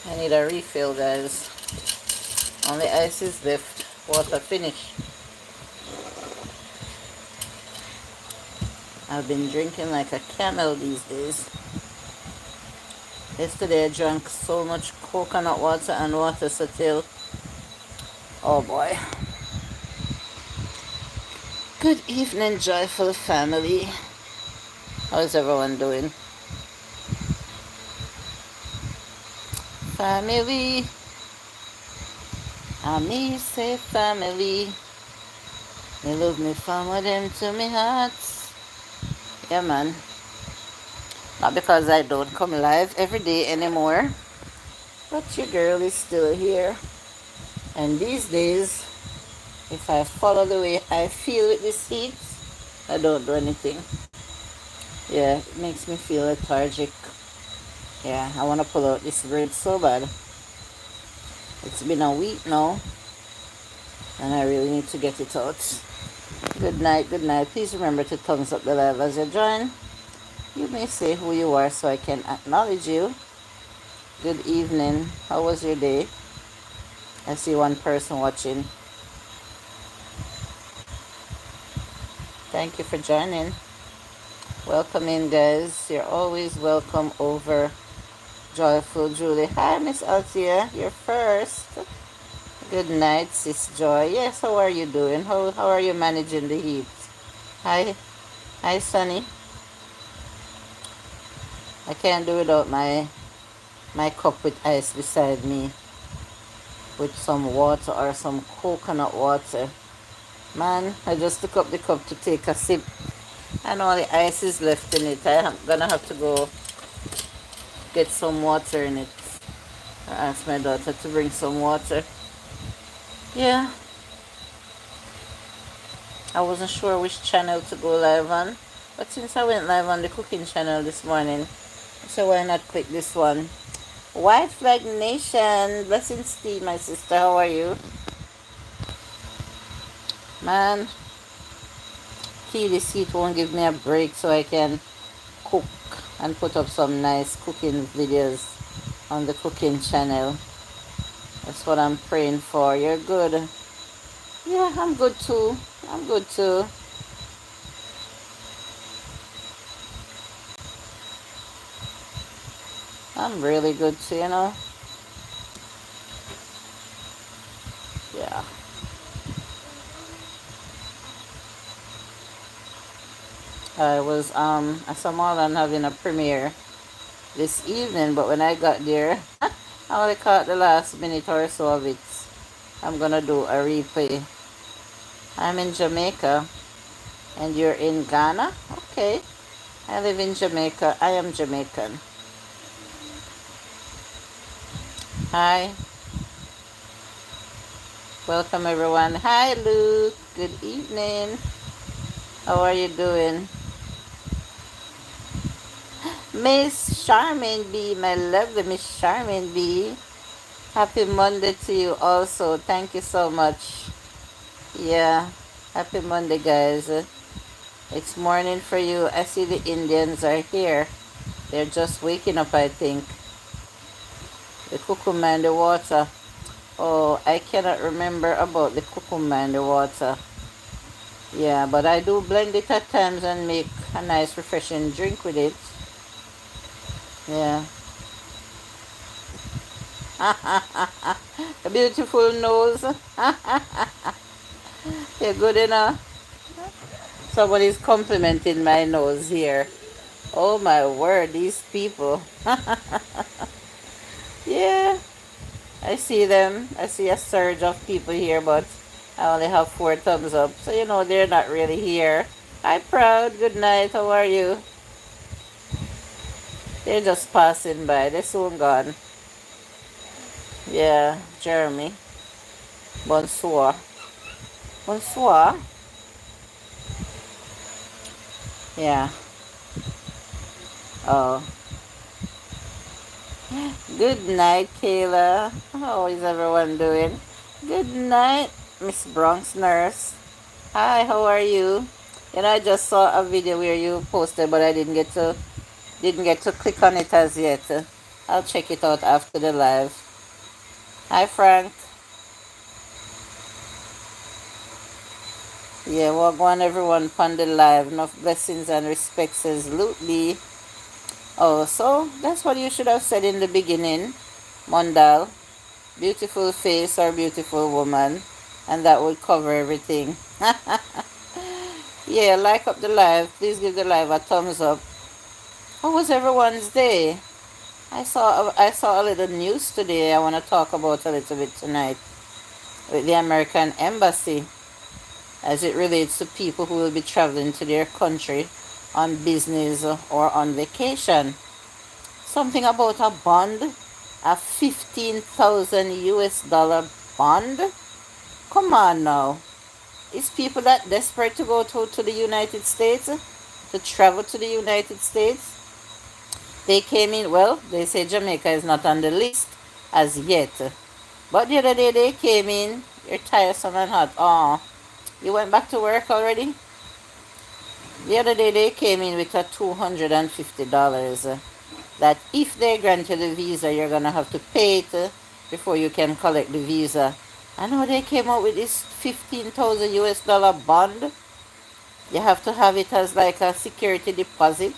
I need a refill, guys. Only ice is left. Water finished. I've been drinking like a camel these days. Yesterday I drank so much coconut water and water till, oh boy. Good evening, joyful family. How's everyone doing? Family. I me say family. They love me from them to me hearts. Yeah, man. Not because I don't come live every day anymore, but your girl is still here. And these days, if I follow the way I feel with this heat, I don't do anything. Yeah, it makes me feel lethargic. Yeah, I want to pull out this braid so bad. It's been a week now, and I really need to get it out. Good night, good night. Please remember to thumbs up the live as you join. You may say who you are so I can acknowledge you. Good evening. How was your day? I see one person watching. Thank you for joining. Welcome in, guys. You're always welcome over Joyful Julie. Hi, Miss Althea. You're first. Good night, Sis Joy. Yes, how are you doing? How are you managing the heat? Hi. Hi, Sunny. I can't do without my cup with ice beside me with some water or some coconut water. Man, I just took up the cup to take a sip and all the ice is left in it. I'm gonna have to go get some water in it. I asked my daughter to bring some water. Yeah. I wasn't sure which channel to go live on, but since I went live on the cooking channel this morning, so why not click this one? White Flag Nation, blessings Steve, my sister, how are you? Man, this heat won't give me a break so I can cook and put up some nice cooking videos on the cooking channel. That's what I'm praying for. You're good. Yeah, I'm good too. I'm good too. I'm really good too, you know. Yeah. I saw Marlon having a premiere this evening, but when I got there, I only caught the last minute or so of it. I'm gonna do a replay. I'm in Jamaica, and you're in Ghana? Okay. I live in Jamaica. I am Jamaican. Hi. Welcome, everyone. Hi, Luke. Good evening. How are you doing? Miss Charmaine B, my lovely Miss Charmaine B. Happy Monday to you also. Thank you so much. Yeah, happy Monday, guys. It's morning for you. I see the Indians are here. They're just waking up, I think. The cucumber and the water. Oh, I cannot remember about the cucumber and the water. Yeah, but I do blend it at times and make a nice refreshing drink with it. Yeah. A beautiful nose. You're good enough. Somebody's complimenting my nose here. Oh my word, these people. Yeah, I see them. I see a surge of people here, but I only have 4 thumbs up. So, you know, they're not really here. Hi, Proud. Good night. How are you? They're just passing by. They're soon gone. Yeah, Jeremy. Bonsoir. Bonsoir. Yeah. Oh. Good night, Kayla. How is everyone doing? Good night, Miss Bronx Nurse. Hi, how are you? You know, I just saw a video where you posted, but I didn't get to click on it as yet. I'll check it out after the live. Hi, Frank. Yeah, well, go on everyone on the live. Enough blessings and respect, says Lutely. Oh, so that's what you should have said in the beginning, Mondal. Beautiful face or beautiful woman. And that would cover everything. Yeah, like up the live. Please give the live a thumbs up. How was everyone's day? I saw a little news today I want to talk about a little bit tonight with the American Embassy as it relates to people who will be traveling to their country on business or on vacation. Something about a bond, a 15,000 US dollar bond. Come on now. Is people that desperate to go to the United States, to travel to the United States? They came in, well, they say Jamaica is not on the list as yet. But the other day they came in, you're tiresome and hot. Oh, you went back to work already? The other day they came in with a $250 that if they grant you the visa, you're going to have to pay it before you can collect the visa. I know they came out with this 15,000 US dollar bond. You have to have it as like a security deposit.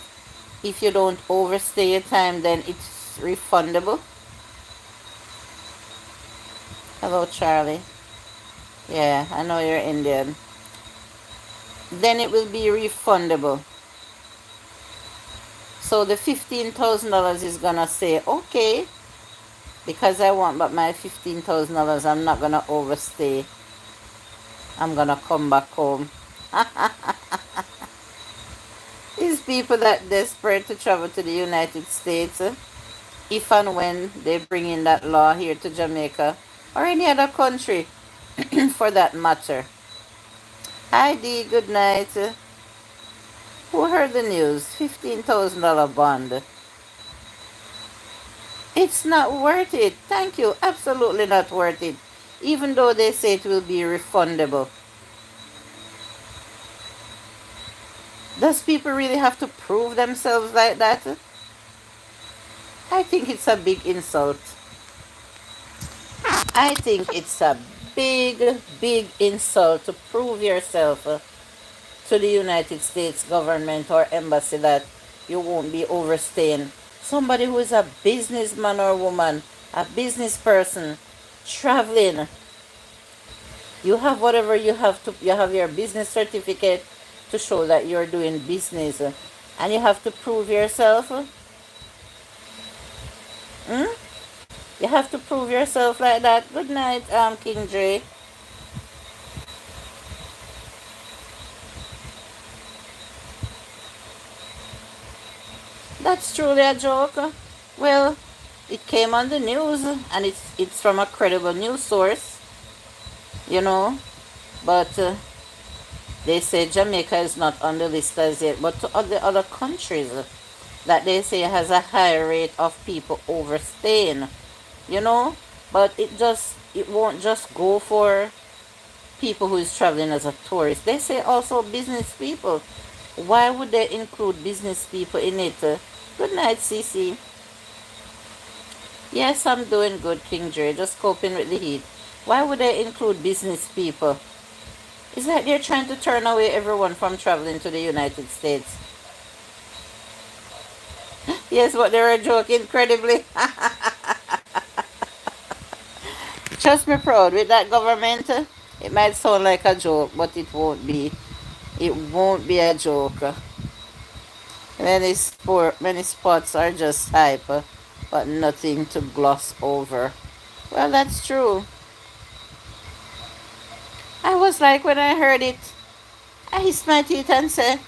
If you don't overstay your time, then it's refundable. Hello, Charlie. Yeah, I know you're Indian. Then it will be refundable. So the $15,000 is gonna say, okay, because I want but my $15,000, I'm not gonna overstay. I'm gonna come back home. These people that desperate to travel to the United States, if and when they bring in that law here to Jamaica or any other country for that matter. Hi Dee, good night. Who heard the news? $15,000 bond. It's not worth it. Thank you. Absolutely not worth it. Even though they say it will be refundable. Does people really have to prove themselves like that? I think it's a big insult. I think it's a big, big insult to prove yourself to the United States government or embassy that you won't be overstaying. Somebody who is a businessman or woman, a business person, traveling. You have whatever you have to, you have your business certificate to show that you're doing business. And you have to prove yourself. You have to prove yourself like that. Good night, King Dre. That's truly a joke. Well, it came on the news and it's from a credible news source, you know. But they say Jamaica is not on the list as yet. But to other countries that they say has a higher rate of people overstaying, you know. But it won't just go for people who is traveling as a tourist. They say also business people. Why would they include business people in it? Good night, Cece. Yes, I'm doing good, King Dre. Just coping with the heat. Why would they include business people? It's like they're trying to turn away everyone from traveling to the United States. Yes, but they're a joke, incredibly. Trust me, proud, with that government, it might sound like a joke, but it won't be. It won't be a joke. Many spots are just hype, but nothing to gloss over. Well, that's true. I was like, when I heard it, I hissed my teeth and said,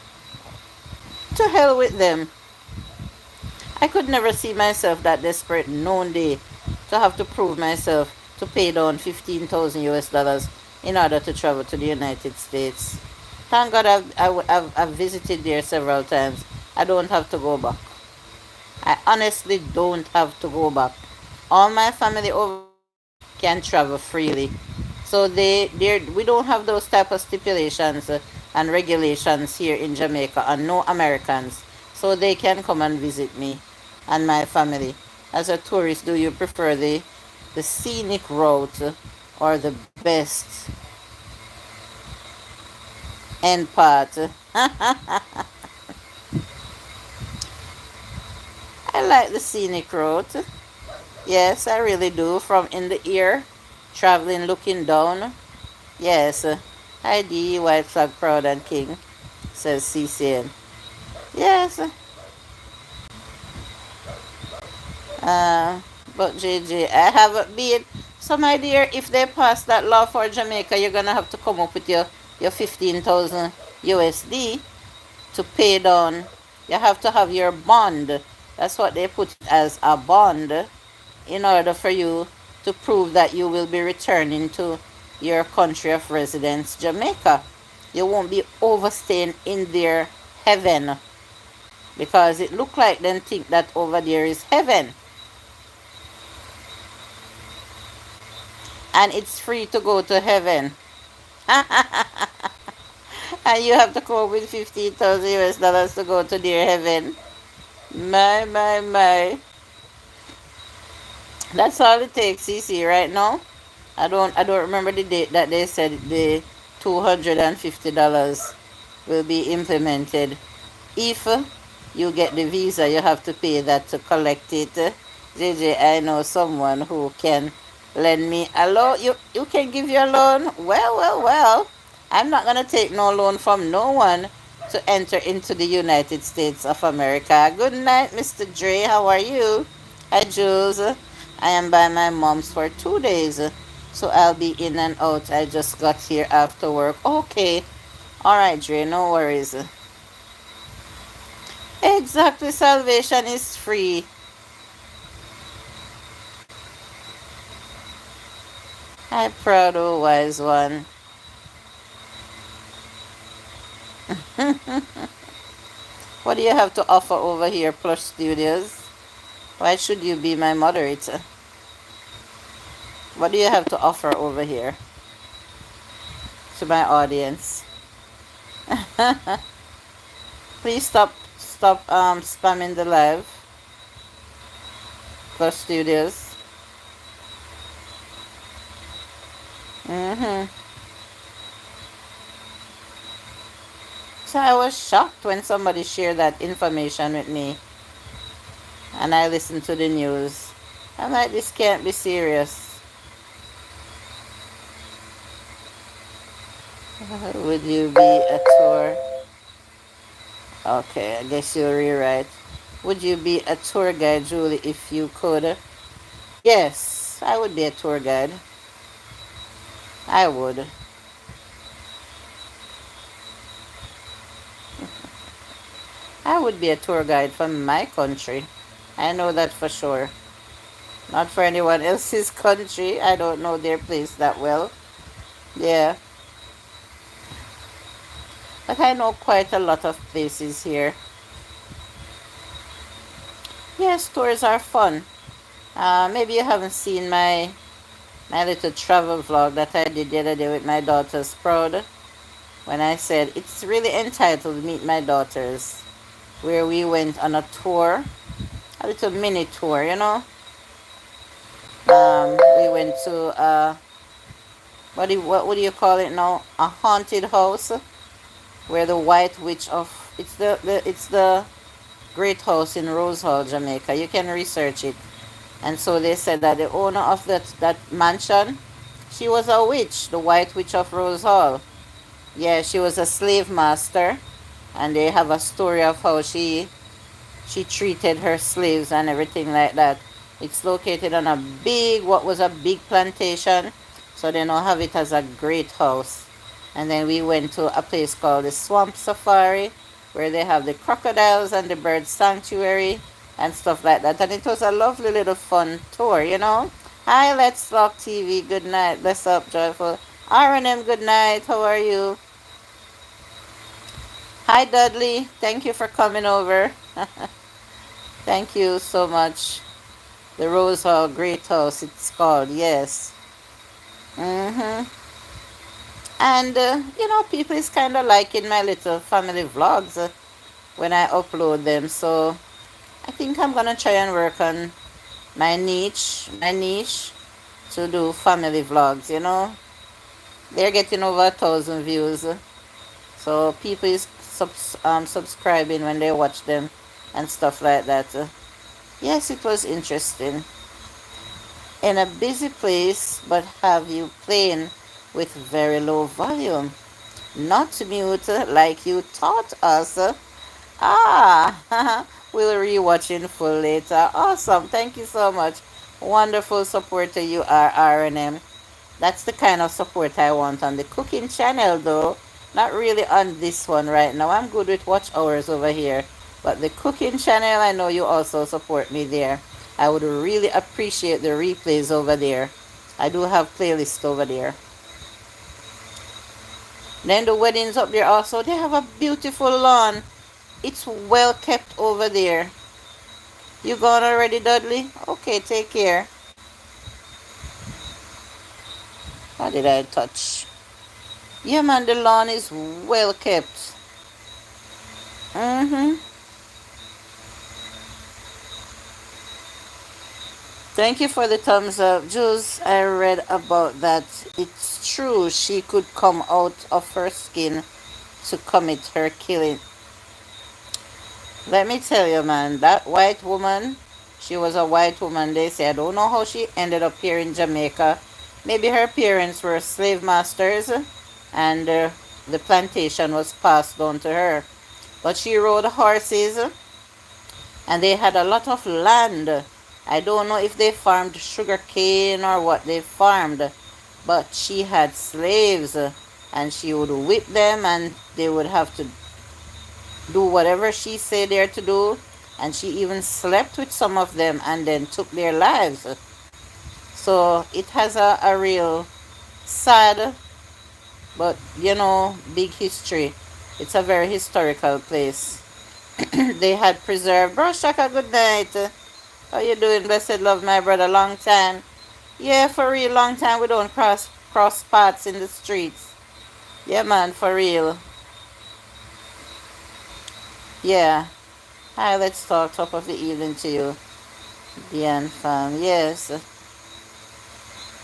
to hell with them. I could never see myself that desperate known day to have to prove myself to pay down 15,000 US dollars in order to travel to the United States. Thank God I've visited there several times. I don't have to go back. I honestly don't have to go back. All my family over can travel freely. So we don't have those type of stipulations and regulations here in Jamaica, and no Americans. So they can come and visit me and my family. As a tourist, do you prefer the scenic route or the best end part? I like the scenic route. Yes, I really do. From in the ear, traveling, looking down. Yes. ID, white flag, proud and king, says CCN. Yes. Uh, but JJ, I haven't been. So my dear, if they pass that law for Jamaica, you're gonna have to come up with your 15,000 USD to pay down. You have to have your bond. That's what they put it as, a bond, in order for you to prove that you will be returning to your country of residence, Jamaica. You won't be overstaying in their heaven, because it look like them think that over there is heaven. And it's free to go to heaven. And you have to come up with 15,000 US dollars to go to their heaven. My. That's all it takes, CC, right now. I don't remember the date that they said the $250 will be implemented. If you get the visa, you have to pay that to collect it. JJ, I know someone who can lend me a loan. You can give your loan. Well. I'm not gonna take no loan from no one to enter into the United States of America. Good night, Mr. Dre. How are you? Hi, Jules. I am by my mom's for 2 days, so I'll be in and out. I just got here after work. Okay. All right, Dre. No worries. Exactly. Salvation is free. Hi, proud old wise one. What do you have to offer over here, Plush Studios? Why should you be my moderator? What do you have to offer over here to my audience? Please stop spamming the live, Plush Studios. So I was shocked when somebody shared that information with me, and I listened to the news. I'm like, this can't be serious. Would you be a tour? Okay, I guess you'll rewrite. Would you be a tour guide, Julie, if you could? Yes, I would be a tour guide. I would. I would be a tour guide from my country. I know that for sure. Not for anyone else's country. I don't know their place that well. Yeah. But I know quite a lot of places here. Yes, tours are fun. Maybe you haven't seen my little travel vlog that I did the other day with my daughters proud, when I said it's really entitled Meet My Daughters, where we went on a tour, a little mini tour, you know. We went to what would you call it now? A haunted house, where the White Witch of it's the Great House in Rose Hall, Jamaica. You can research it. And so they said that the owner of that mansion, she was a witch, the White Witch of Rose Hall. Yeah, she was a slave master, and they have a story of how she treated her slaves and everything like that. It's located on what was a big plantation, so they now have it as a great house. And then we went to a place called the Swamp Safari, where they have the crocodiles and the bird sanctuary and stuff like that. And it was a lovely little fun tour, you know. Hi, Let's Talk TV. Good night. Bless up, Joyful. R&M, good night. How are you? Hi, Dudley. Thank you for coming over. Thank you so much. The Rose Hall Great House, it's called, yes. And, people is kind of liking my little family vlogs when I upload them. So I think I'm going to try and work on my niche to do family vlogs, you know. They're getting over 1,000 views. So people is subscribing when they watch them and stuff like that. Yes, it was interesting. In a busy place, but have you playing with very low volume. Not mute like you taught us. Ah, we'll rewatch in full later. Awesome. Thank you so much. Wonderful supporter you are, RNM. That's the kind of support I want on the cooking channel, though. Not really on this one right now. I'm good with watch hours over here. But the cooking channel, I know you also support me there. I would really appreciate the replays over there. I do have playlists over there. Then the weddings up there also, they have a beautiful lawn. It's well kept over there. You gone already, Dudley? Okay, take care. What did I touch? Yeah, man, the lawn is well kept. Thank you for the thumbs up. Jules, I read about that. It's true she could come out of her skin to commit her killing. Let me tell you, man, that white woman, she was a white woman, they say. I don't know how she ended up here in Jamaica. Maybe her parents were slave masters and the plantation was passed down to her. But she rode horses and they had a lot of land. I don't know if they farmed sugar cane or what they farmed, but she had slaves and she would whip them and they would have to do whatever she said they're to do. And she even slept with some of them and then took their lives. So it has a real sad, but you know, big history. It's a very historical place. They had preserved. Bro Shaka, good night. How you doing? Blessed love, my brother. Long time. Yeah, for real, long time we don't cross paths in the streets. Yeah, man, for real. Yeah. Hi, let's talk. Top of the evening to you, Diane fam. Yes.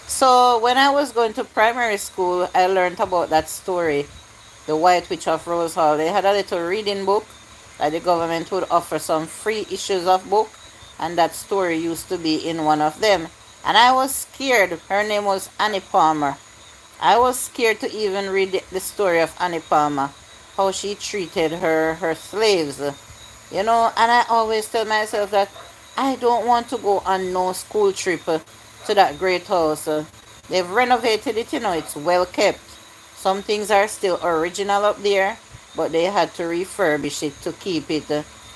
So when I was going to primary school, I learned about that story, The White Witch of Rose Hall. They had a little reading book that the government would offer some free issues of book, and that story used to be in one of them. And I was scared. Her name was Annie Palmer. I was scared to even read the story of Annie Palmer, how she treated her slaves. You know, and I always tell myself that I don't want to go on no school trip to that great house. They've renovated it, you know, it's well kept. Some things are still original up there, but they had to refurbish it to keep it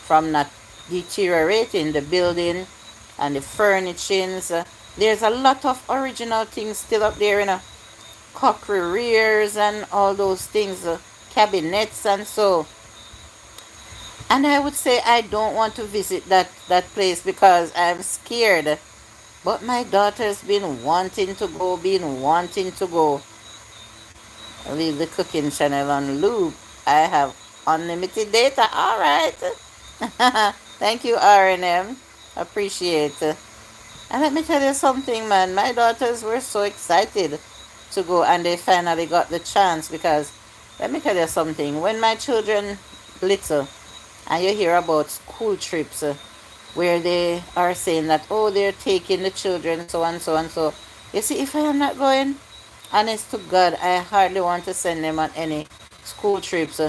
from not deteriorating, the building and the furnishings. There's a lot of original things still up there, you know, cookery rears and all those things, cabinets and so. And I would say I don't want to visit that place because I'm scared. But my daughter's been wanting to go. I'll leave the cooking channel on loop. I have unlimited data. All right. Thank you, R&M. Appreciate it. And let me tell you something, man. My daughters were so excited to go and they finally got the chance because let me tell you something. When my children little and you hear about school trips where they are saying that, oh, they're taking the children so and so and so. You see, if I am not going, honest to God, I hardly want to send them on any school trips.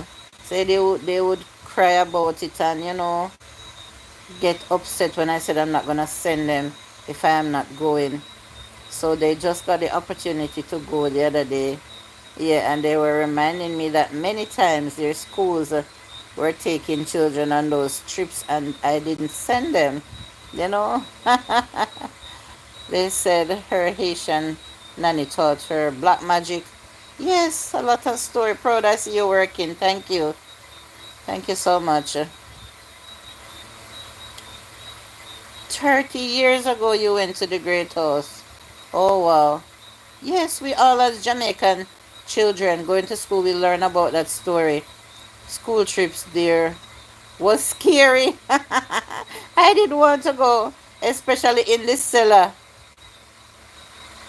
Say they would cry about it and, you know, get upset when I said I'm not going to send them if I am not going. So they just got the opportunity to go the other day. Yeah, and they were reminding me that many times their schools were taking children on those trips and I didn't send them, you know. They said her Haitian nanny taught her black magic. Yes, a lot of story. Proud I see you working. Thank you. Thank you so much. 30 years ago you went to the Great House. Oh, wow. Yes, we all as Jamaican children going to school, we learn about that story. School trips there was scary. I didn't want to go. especially in the cellar.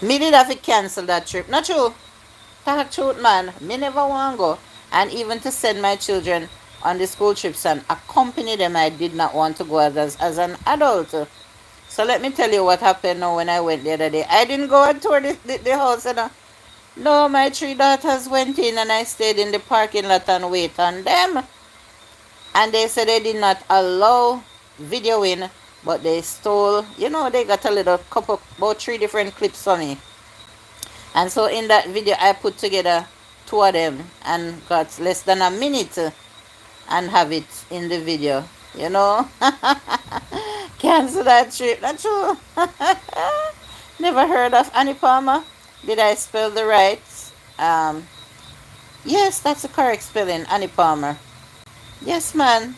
Me did have to cancel that trip. Not true. Talk truth, man. Me never want to go. And even to send my children on the school trips and accompany them, I did not want to go as an adult. So let me tell you what happened now when I went the other day. I didn't go and tour the house. No, my three daughters went in and I stayed in the parking lot and wait on them. And they said they did not allow videoing, but they stole, they got a little couple, about three different clips for me. And so in that video, I put together two of them and got less than a minute and have it in the video, Cancel that trip, not true. Never heard of Annie Palmer. Did I spell the right? Yes, that's the correct spelling, Annie Palmer. Yes, man.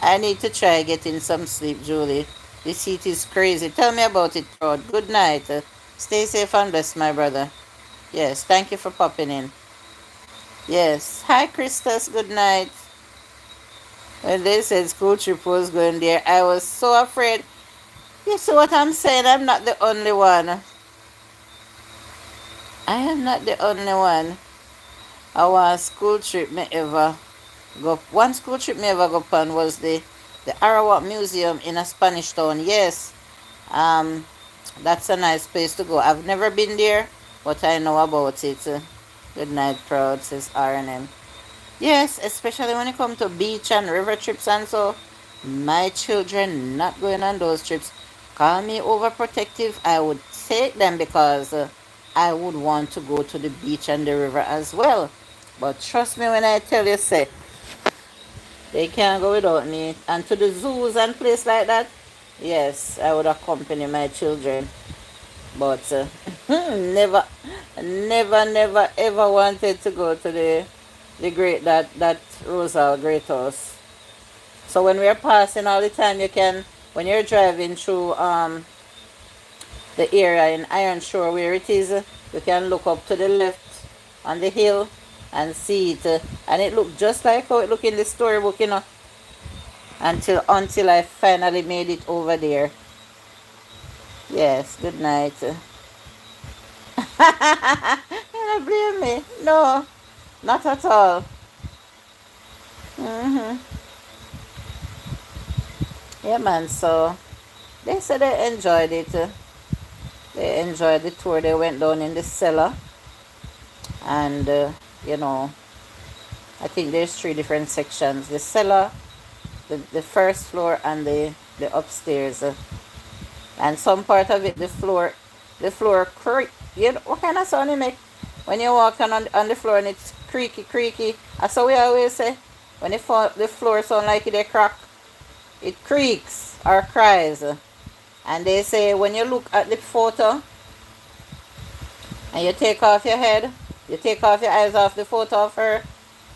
I need to try getting some sleep, Julie. This heat is crazy. Tell me about it, Rod. Good night. Stay safe and blessed, my brother. Yes, thank you for popping in. Yes. Hi, Christus. Good night. When they said school trip was going there, I was so afraid. You see what I'm saying? I'm not the only one. I am not the only one. Our school trip me ever go. One school trip me ever go on was the Arawak Museum in a Spanish town. Yes. That's a nice place to go. I've never been there, but I know about it. Good night, proud, says R&M. Yes, especially when it comes to beach and river trips and so. My children not going on those trips. Call me overprotective. I would take them because I would want to go to the beach and the river as well. But trust me when I tell you, say, they can't go without me. And to the zoos and places like that, yes, I would accompany my children. But never, ever wanted to go to the great, that Rosal Great House. So when we're passing all the time, you can, when you're driving through the area in Iron Shore where it is, you can look up to the left on the hill and see it. And it looked just like how it looked in the storybook, until I finally made it over there. Yes, good night. You don't blame me. No, not at all. Yeah, man, so they said they enjoyed it. They enjoyed the tour. They went down in the cellar. And, I think there's three different sections. The cellar, the first floor, and the upstairs. And some part of it, the floor creak. What kind of sound it make when you walk on the floor and it's creaky? That's what we always say. When the floor sound like it crack, it creaks or cries. And they say when you look at the photo and you take off your head, you take off your eyes off the photo of her,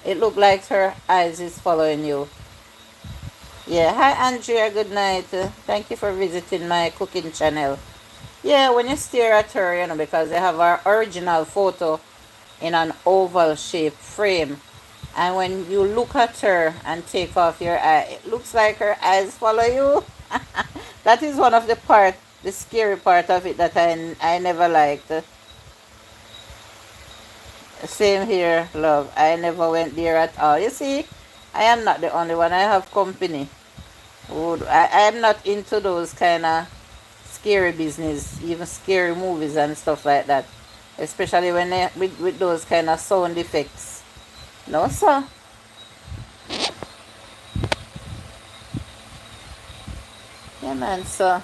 it look like her eyes is following you. Yeah, hi Andrea, good night. Thank you for visiting my cooking channel. Yeah, when you stare at her, because they have our original photo in an oval shaped frame. And when you look at her and take off your eye, it looks like her eyes follow you. That is one of the scary part of it that I never liked. Same here, love. I never went there at all. You see, I am not the only one. I have company. I am not into those kind of scary business, even scary movies and stuff like that. Especially when with those kind of sound effects. No, sir. Yeah, man, so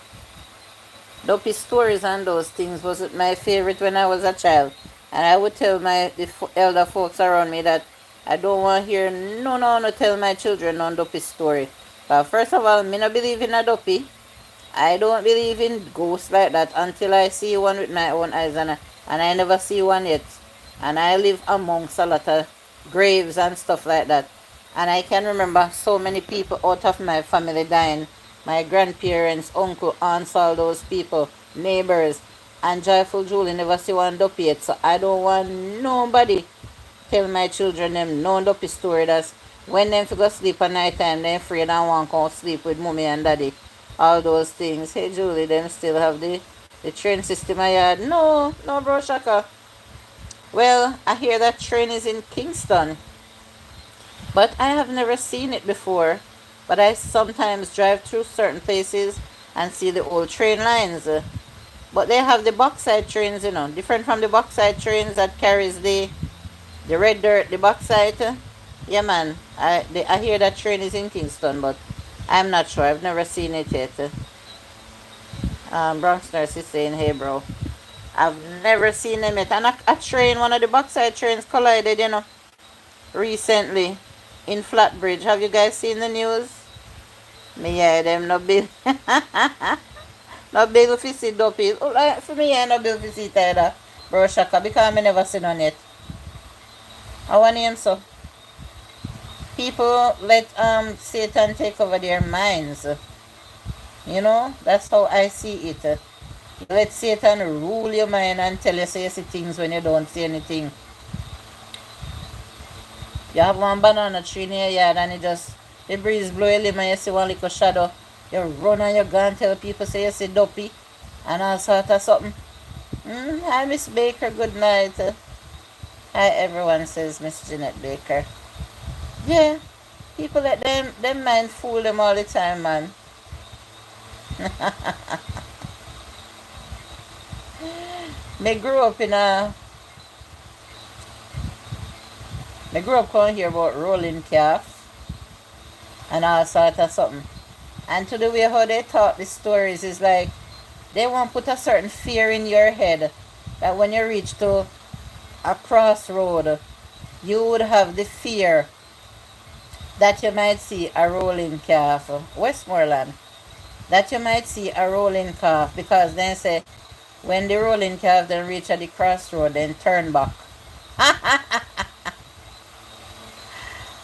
dopey stories and those things wasn't my favorite when I was a child. And I would tell the elder folks around me that I don't want to hear no tell my children no dopey story. But first of all, me no believe in a dopey. I don't believe in ghosts like that until I see one with my own eyes, and I never see one yet. And I live amongst a lot of graves and stuff like that. And I can remember so many people out of my family dying. My grandparents, uncle, aunts, all those people, neighbors. And Joyful Julie never see one dopey yet. So I don't want nobody tell my children them no dopey story. That's when them go sleep at night time, they afraid and want to sleep with mommy and daddy. all those things. Hey Julie, them still have the train system I had. No, no, bro Shaka. Well, I hear that train is in Kingston, but I have never seen it before. But I sometimes drive through certain places and see the old train lines. But they have the bauxite trains, different from the bauxite trains that carries the red dirt, the bauxite. Yeah, man. I hear that train is in Kingston, but I'm not sure. I've never seen it yet. Bronx Nurse is saying, hey, bro. I've never seen them yet. And a train, one of the bauxite trains collided, recently in Flatbridge. Have you guys seen the news? Me, yeah, them no bill. No bill if you see dopey. For me, yeah, no bill if you see either. Bro, Shaka, because I never seen none yet. I want him so. People let Satan take over their minds. That's how I see it. You let Satan rule your mind and tell you say you see things when you don't see anything. You have one banana tree in your yard and the breeze blow your limb and you see one little shadow. You run and you go and tell people say you see dopey and all sort of something. Hi Miss Baker, good night. Hi everyone, says Miss Jeanette Baker. Yeah, people let them mind fool them all the time, man. Me grew up going here about rolling calf and all sort of something. And to the way how they taught the stories is like they want to put a certain fear in your head that when you reach to a crossroad, you would have the fear that you might see a rolling calf, Westmoreland, that you might see a rolling calf because they say when the rolling calf then reach at the crossroad, then turn back.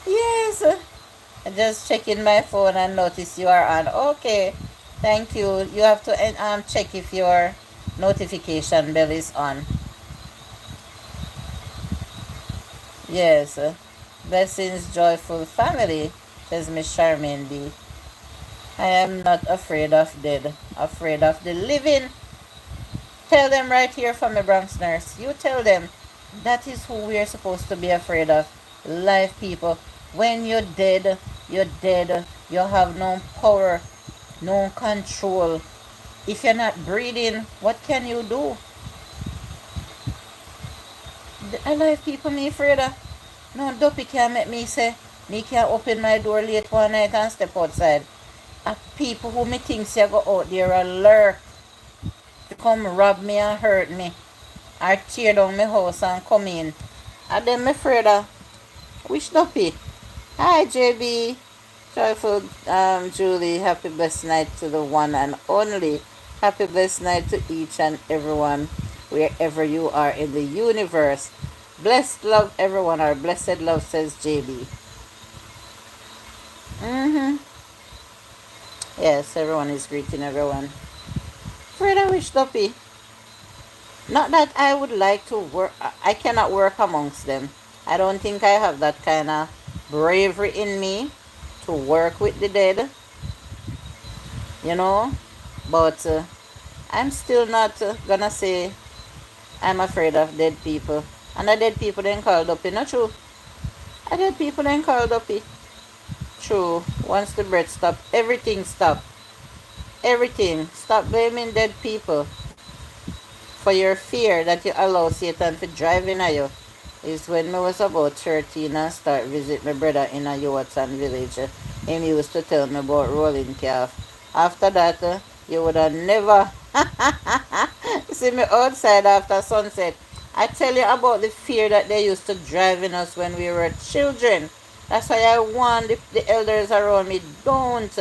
Yes. I just checking my phone and notice you are on. Okay. Thank you. You have to check if your notification bell is on. Yes. Blessings, joyful family, says Miss Charmaine B. I am not afraid of dead, afraid of the living. Tell them right here from the Bronx Nurse. You tell them that is who we are supposed to be afraid of. Life people. When you're dead, you're dead. You have no power, no control. If you're not breathing, what can you do? Alive people me afraid of. No dopey can make me say, me can open my door late one night and step outside. People who me thinks you go out there and lurk to come rob me and hurt me or tear down my house and come in. And them afraid of. Wish dopey. Hi JB. Joyful Julie. Happy blessed night to the one and only. Happy blessed night to each and everyone wherever you are in the universe. Blessed love everyone, or blessed love, says JB. Yes, everyone is greeting everyone. Freda wish dopey. Not that I would like to work. I cannot work amongst them. I don't think I have that kind of bravery in me to work with the dead. But I'm still not gonna say I'm afraid of dead people. And the dead people then called up, not true. The dead people then called up. True. Once the breath stop, everything stop. Everything. Stop blaming dead people for your fear that you allow Satan to drive in you. Is when I was about 13 and start visit my brother in a Yuwatan village. He used to tell me about rolling calf. After that, you would have never see me outside after sunset. I tell you about the fear that they used to drive in us when we were children. That's why I want the elders around me, don't,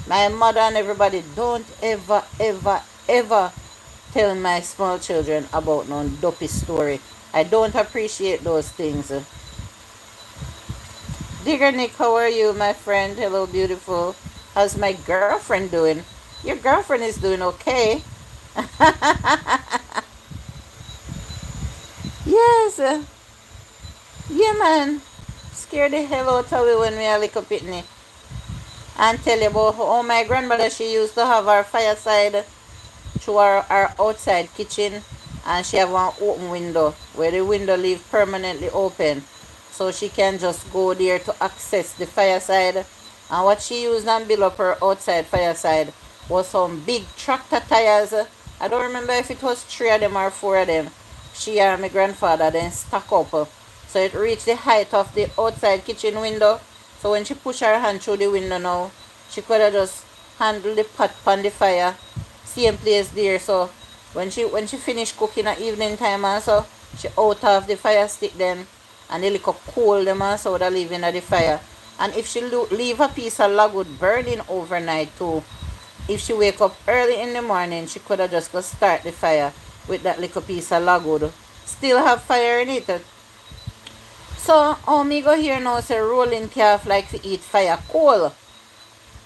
my mother and everybody, don't ever, ever, ever tell my small children about no dopey story. I don't appreciate those things. Digger Nick, how are you, my friend? Hello, beautiful. How's my girlfriend doing? Your girlfriend is doing okay. Yes. Yeah, man. Scare the hell out of me when we are like a pitney. and tell you about how my grandmother, she used to have her fireside to our outside kitchen, and she have one open window where the window leave permanently open, so she can just go there to access the fireside. And what she used and build up her outside fireside was some big tractor tires. I don't remember if it was 3 of them or 4 of them. She and my grandfather then stack up, so it reached the height of the outside kitchen window. So when she push her hand through the window now, she could have just handle the pot on the fire, same place there. So when she finished cooking at evening time also, she out of the fire stick then, and the little coal them also would leave in the fire. And if she leave a piece of logwood burning overnight too, if she wake up early in the morning, she could have just go start the fire with that little piece of logwood. Still have fire in it. So, me go here now say rolling calf like to eat fire coal.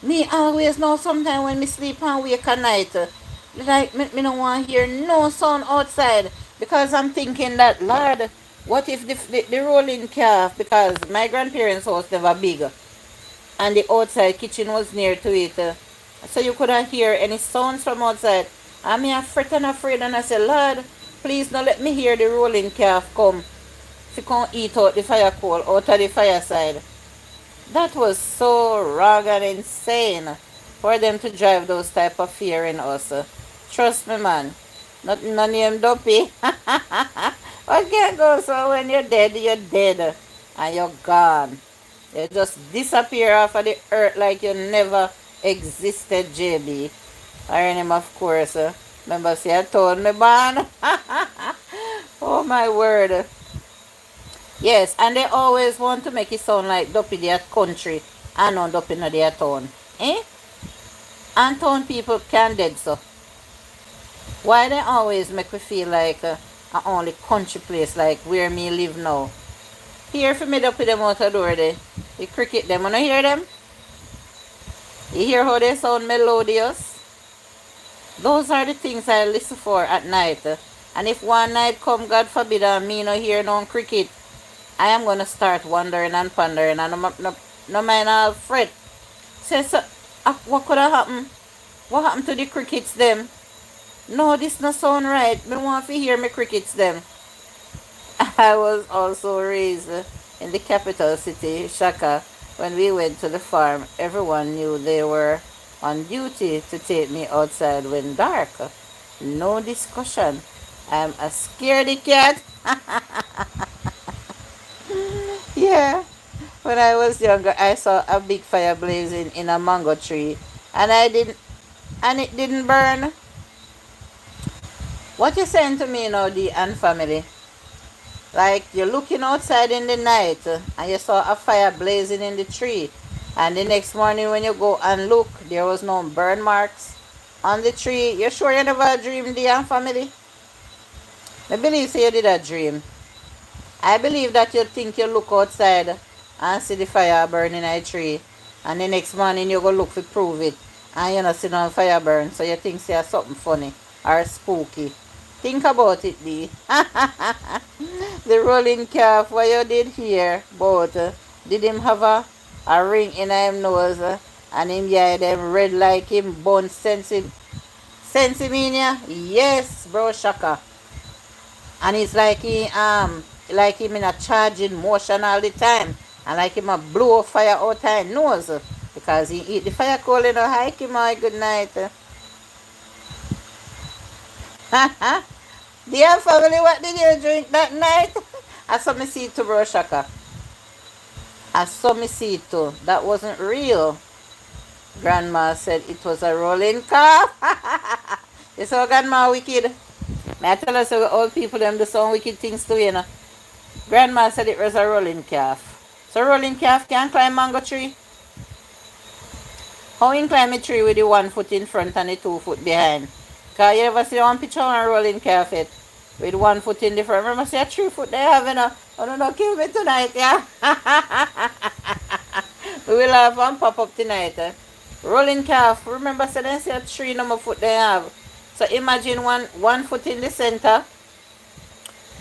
Me always know sometime when me sleep and wake at night, like me don't want to hear no sound outside, because I'm thinking that, Lord, what if the rolling calf, because my grandparents' house never big, and the outside kitchen was near to it, so you couldn't hear any sounds from outside. And me a fret and afraid, and I say, Lord, please don't let me hear the rolling calf come to come eat out the fire coal out of the fireside. That was so wrong and insane for them to drive those type of fear in us. Trust me, man. Not no name dopey. What can go so when you're dead, and you're gone. You just disappear off of the earth like you never existed, JB. Iron him, of course. Remember, see, I told me, man. Oh, my word. Yes, and they always want to make it sound like Duppy their country and not Duppy no their town. Eh? And town people can dead so. Why they always make me feel like a only country place like where me live now? Here for me Duppy them out the door there. The cricket them, wanna hear them? You hear how they sound melodious? Those are the things I listen for at night. And if one night come, God forbid, and me no hear no cricket, I am going to start wondering and pondering, and no mind all fret. Say, so, what could have happened? What happened to the crickets them? No, this no sound right. Me want to hear my crickets them. I was also raised in the capital city, Shaka. When we went to the farm, everyone knew they were on duty to take me outside when dark. No discussion. I'm a scaredy cat. Yeah, when I was younger, I saw a big fire blazing in a mango tree, and it didn't burn. What you saying to me now, the and family? Like you're looking outside in the night, and you saw a fire blazing in the tree, and the next morning when you go and look, there was no burn marks on the tree. You sure you never dreamed, the and family? I believe so you did a dream. I believe that you think you look outside and see the fire burning in a tree, and the next morning you go look to prove it, and you not see no fire burn, so you think say something funny or spooky. Think about it, D. The rolling calf, what you did here, but did him have a ring in him nose, and him yeah them red like him bone sensimania? Yes, bro Shaka. And it's like him in a charging motion all the time, and like him a blow fire out his nose, because he eat the fire coal in a hike him all good night. Dear family, what did you drink that night? I saw me see it too, bro Shaka. I saw me see it too. That wasn't real. Grandma said it was a rolling calf. You saw grandma wicked. May I tell us so old people them do some wicked things too, you know. Grandma said it was a rolling calf. So rolling calf can climb mango tree? How you climb a tree with the 1 foot in front and the 2 foot behind? Because you ever see one picture on a rolling calf it with 1 foot in the front? Remember see a 3 foot they have, you know? Oh no, kill me tonight, yeah? We will have one pop up tonight. Rolling calf, remember say they see a 3 number foot they have. So imagine one foot in the center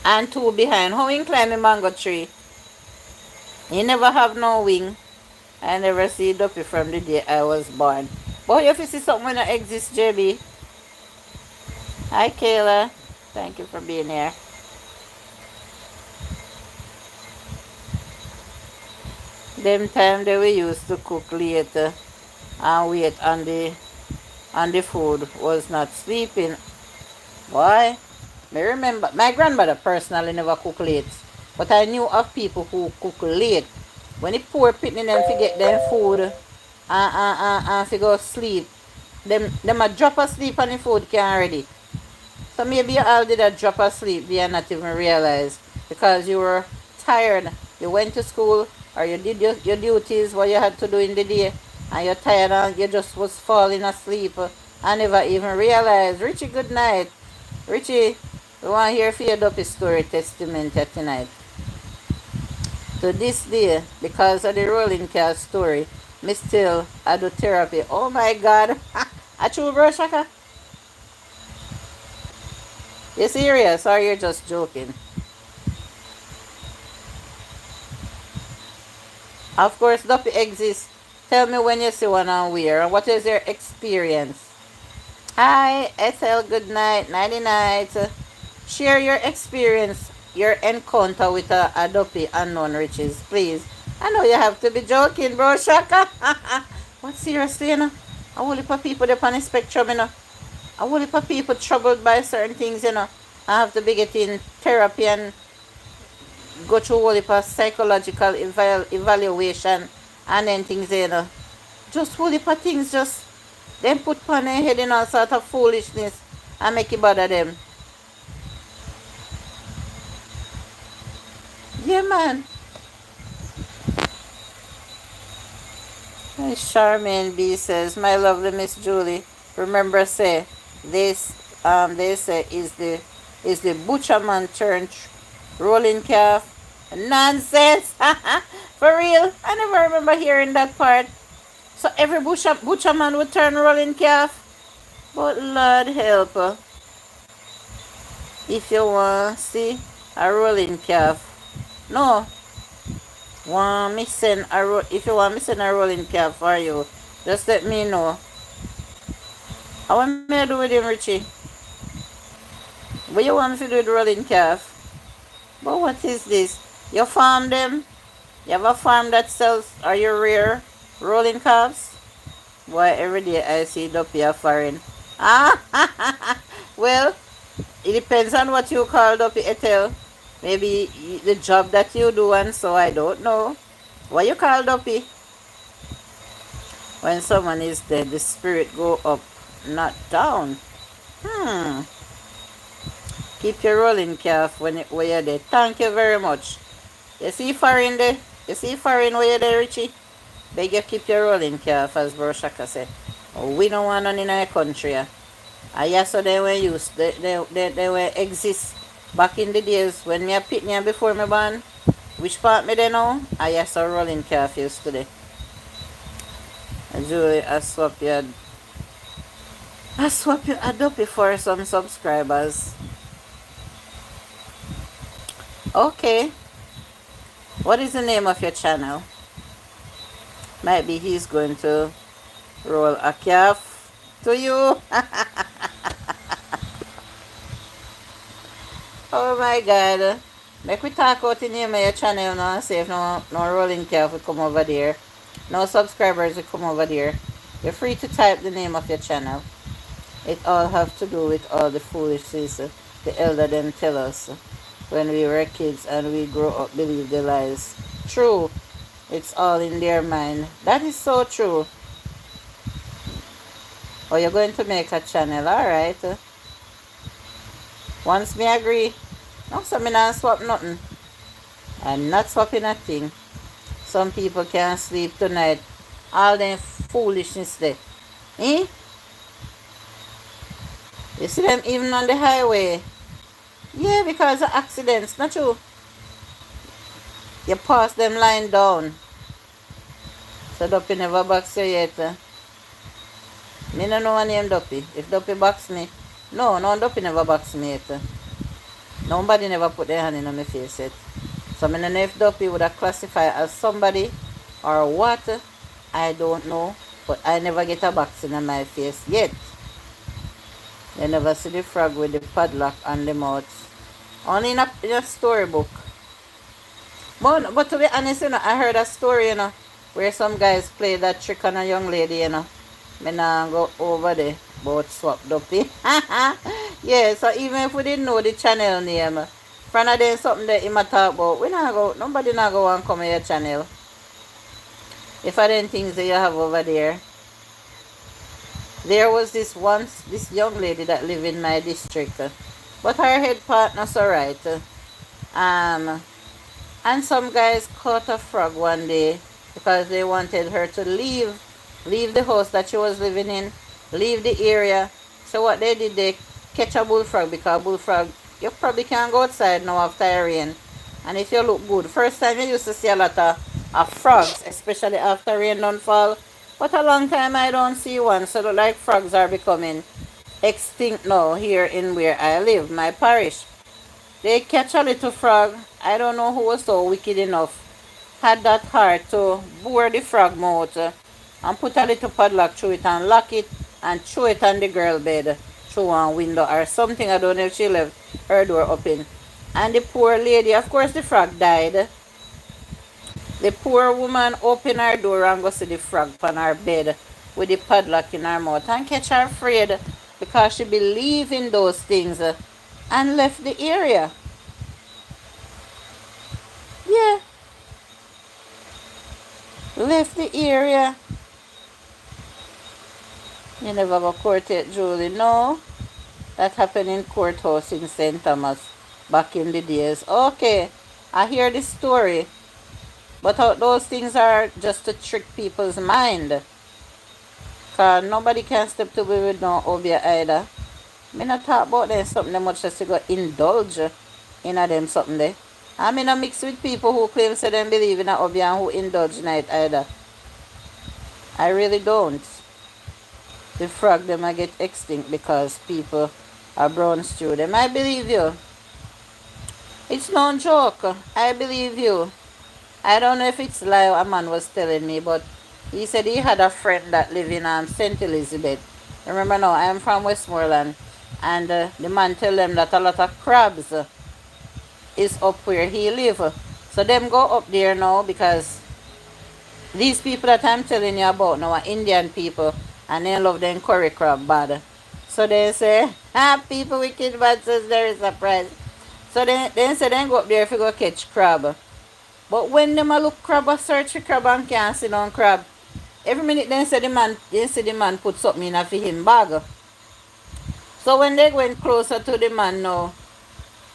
and 2 behind. How you climb a mango tree? You never have no wing. I never see Duppy from the day I was born. But if you see something when I exist, JB. Hi, Kayla. Thank you for being here. Them time that we used to cook late and wait on the food was not sleeping. Why? Me remember my grandmother personally never cook late, but I knew of people who cook late. When the poor pitney them forget them food and fi go sleep, them a drop asleep and the food can't ready. So maybe you all did a drop asleep, you not even realize because you were tired. You went to school or you did your duties, what you had to do in the day, and you're tired and you just was falling asleep. I never even realized. Richie, good night. Richie, we want to hear for your Duppy story testament tonight. To this day, because of the rolling cat story, me still I do therapy. Oh my God. A true bro, Shaka? You serious or you're just joking? Of course, Duppy exists. Tell me when you see one and where, and what is your experience? Hi, Ethel, good night, nighty night. Share your experience, your encounter with a Duppy unknown riches, please. I know you have to be joking, bro, Shaka. What seriously, you know? A whole heap of people up on the spectrum, you know. A whole heap of people troubled by certain things, you know. I have to be getting therapy and go through a whole heap of psychological evaluation and then things, you know. Just whole heap of things, just them put on their head in all sort of foolishness and make it bother them. Yeah, man. Charmaine B says, my lovely Miss Julie, remember say this they say is the butcherman turned rolling calf. Nonsense. For real. I never remember hearing that part. So every butcherman would turn rolling calf. But Lord help. If you want to see a rolling calf. No. If you want me send a rolling calf for you, just let me know. How want me to do with him, Richie? What you want me to do with rolling calf? But what is this? You farm them? You have a farm that sells, are you rare rolling calves? Boy, every day I see Duppy a foreign. Ah, well, it depends on what you call Duppy, Ethel. Maybe the job that you do, and so I don't know. What you call Duppy? When someone is dead, the spirit go up, not down. Keep your rolling calf when you're dead. Thank you very much. You see foreign there? You see foreign where you're there, Richie? Beg you keep your rolling calf, as Bro Shaka said. Oh, we don't want none in our country. And yes, so they were used. They were exist back in the days when me a pitney before me born. Which part me they know? I yes, so rolling calf used today. Julie, I swap your Duppy for some subscribers. Okay. What is the name of your channel? Might be he's going to roll a calf to you. Oh my God. Make we talk out the name of your channel now and see if no rolling calf will come over there. No subscribers will come over there. You're free to type the name of your channel. It all have to do with all the foolishness the elder them tell us when we were kids and we grow up believe the lies. True. It's all in their mind. That is so true. Oh, you're going to make a channel. Alright. Once me agree. No, so me not swap nothing. I'm not swapping a thing. Some people can't sleep tonight. All them foolishness there. Eh? You see them even on the highway. Yeah, because of accidents. Not true. You pass them lying down. So Duppy never box you yet. Me no know a name Duppy. If Duppy box me. No, Duppy never box me yet. Nobody never put their hand in my face yet. So I don't know if Duppy would have classified as somebody or what. I don't know. But I never get a box in my face yet. You never see the frog with the padlock on the mouth. Only in a storybook. But to be honest, I heard a story, where some guys play that trick on a young lady. Me nah go over there, both swapped up. Yeah, so even if we didn't know the channel name, friend of them something that him a talk about, nobody not go and come on your channel. If I didn't things that you have over there. There was this young lady that lived in my district, but her head partner's alright. Um, and some guys caught a frog one day because they wanted her to leave the house that she was living in, leave the area. So what they did, they catch a bullfrog, because bullfrog, you probably can't go outside now after rain. And if you look good, first time you used to see a lot of frogs, especially after rain don't fall. But a long time I don't see one, so look like frogs are becoming extinct now here in where I live, my parish. They catch a little frog. I don't know who was so wicked enough, had that heart to bore the frog mouth, and put a little padlock through it and lock it and throw it on the girl bed through one window or something. I don't know if she left her door open. And the poor lady, of course the frog died. The poor woman opened her door and go see the frog on her bed with the padlock in her mouth and catch her afraid because she believed in those things, and left the area. Yeah, left the area. You never go court yet, Julie? No, that happened in courthouse in St. Thomas back in the days. Okay, I hear the story. But those things are just to trick people's mind. Because nobody can step to me with no obia either. Me not talk about them something that much as to go indulge in a them something there. I mean, I mix with people who claim to them believe in a obia and who indulge in it either. I really don't. The frog them I get extinct because people are brown stew them. I believe you. It's no joke. I believe you. I don't know if it's lie a man was telling me, but he said he had a friend that lived in St. Elizabeth. Remember now, I am from Westmoreland. And the man tell them that a lot of crabs is up where he live. So them go up there now because these people that I'm telling you about now are Indian people, and they love them curry crab bad. So they say, people wicked bad, says there is a price. So they say they go up there if you go catch crab. But when them a look crab or search for crab and can't see no crab, every minute they say the man put something in for him bag. So when they went closer to the man now,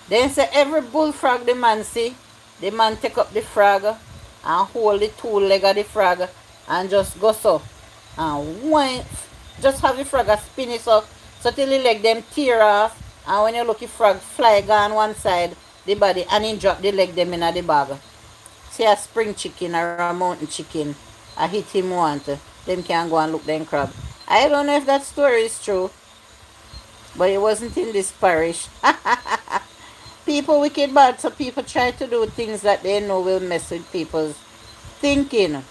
they say every bullfrog the man see, the man take up the frog and hold the two leg of the frog and just go so. And one, just have the frog spin it up so till the leg them tear off, and when you look the frog fly gone one side the body and he drop the leg them in the bag. See a spring chicken or a mountain chicken, I hit him once, them can go and look them crab. I don't know if that story is true, but it wasn't in this parish. People wicked bad, so people try to do things that they know will mess with people's thinking.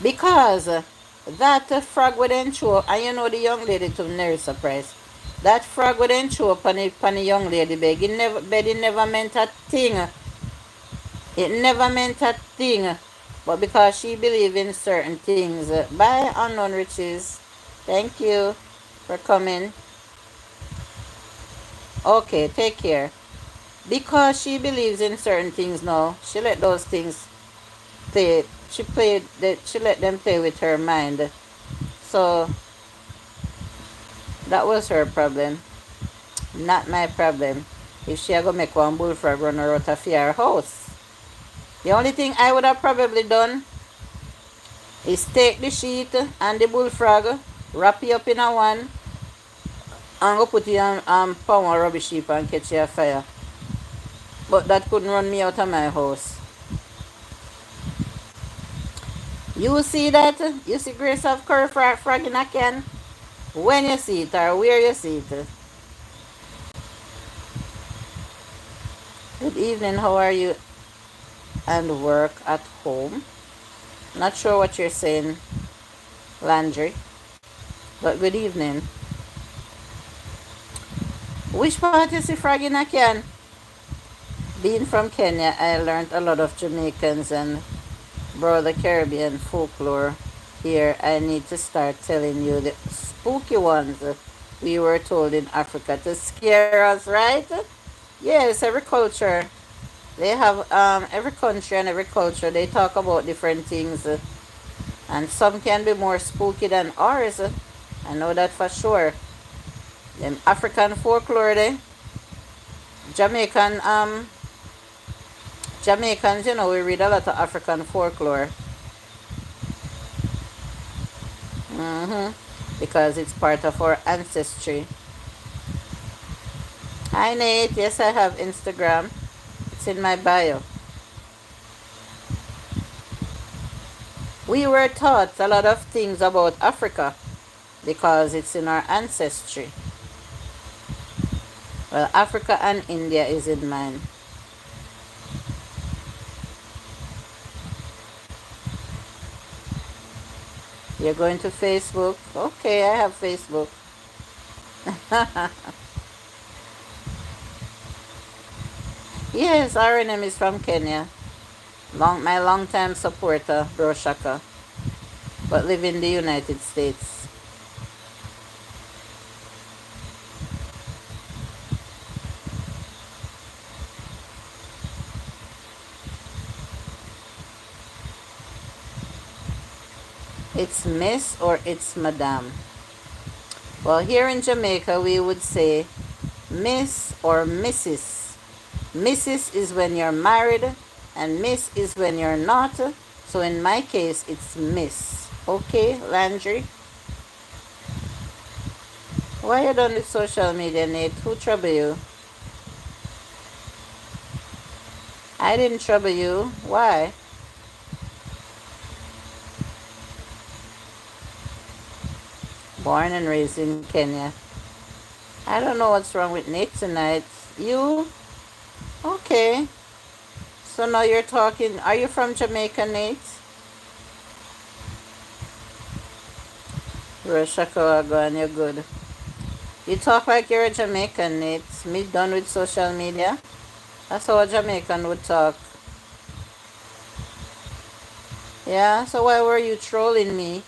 Because that frog would then show, and you know the young lady to never surprise. That frog would then show up on the young lady bed. It never meant a thing. It never meant a thing. But because she believed in certain things. Bye, Unknown Riches. Thank you for coming. Okay, take care. Because she believes in certain things now, she let those things play. She let them play with her mind. So that was her problem, not my problem. If she had go make one bullfrog run her out of her house. The only thing I would have probably done is take the sheet and the bullfrog, wrap it up in a one, and go put it on pound rubbish heap and catch a fire. But that couldn't run me out of my house. You see that? You see Grace of Curry frog in a can? When you see it or where you see it. Good evening, how are you? And work at home. Not sure what you're saying, Landry, but good evening. Which part is the frog in a can? Being from Kenya, I learned a lot of Jamaicans and broader Caribbean folklore. Here, I need to start telling you the spooky ones we were told in Africa to scare us, right? Yes, every culture. They have every country and every culture. They talk about different things, and some can be more spooky than ours. I know that for sure. Them African folklore, Jamaican Jamaicans, we read a lot of African folklore. Because it's part of our ancestry. Hi Nate, yes I have Instagram. It's in my bio. We were taught a lot of things about Africa because it's in our ancestry. Well, Africa and India is in mine. You're going to Facebook? Okay, I have Facebook. Yes, RNM is from Kenya. My long-time supporter, Bro Shaka, but live in the United States. It's Miss or it's Madame. Well, here in Jamaica, we would say Miss or Mrs. Mrs. is when you're married, and Miss is when you're not. So in my case, it's Miss. Okay, Landry? Why you done with social media, Nate? Who trouble you? I didn't trouble you. Why? Born and raised in Kenya. I don't know what's wrong with Nate tonight. You? Okay. So now you're talking. Are you from Jamaica, Nate? Roshakawagan, you're good. You talk like you're a Jamaican, Nate. Me done with social media. That's how a Jamaican would talk. Yeah, so why were you trolling me?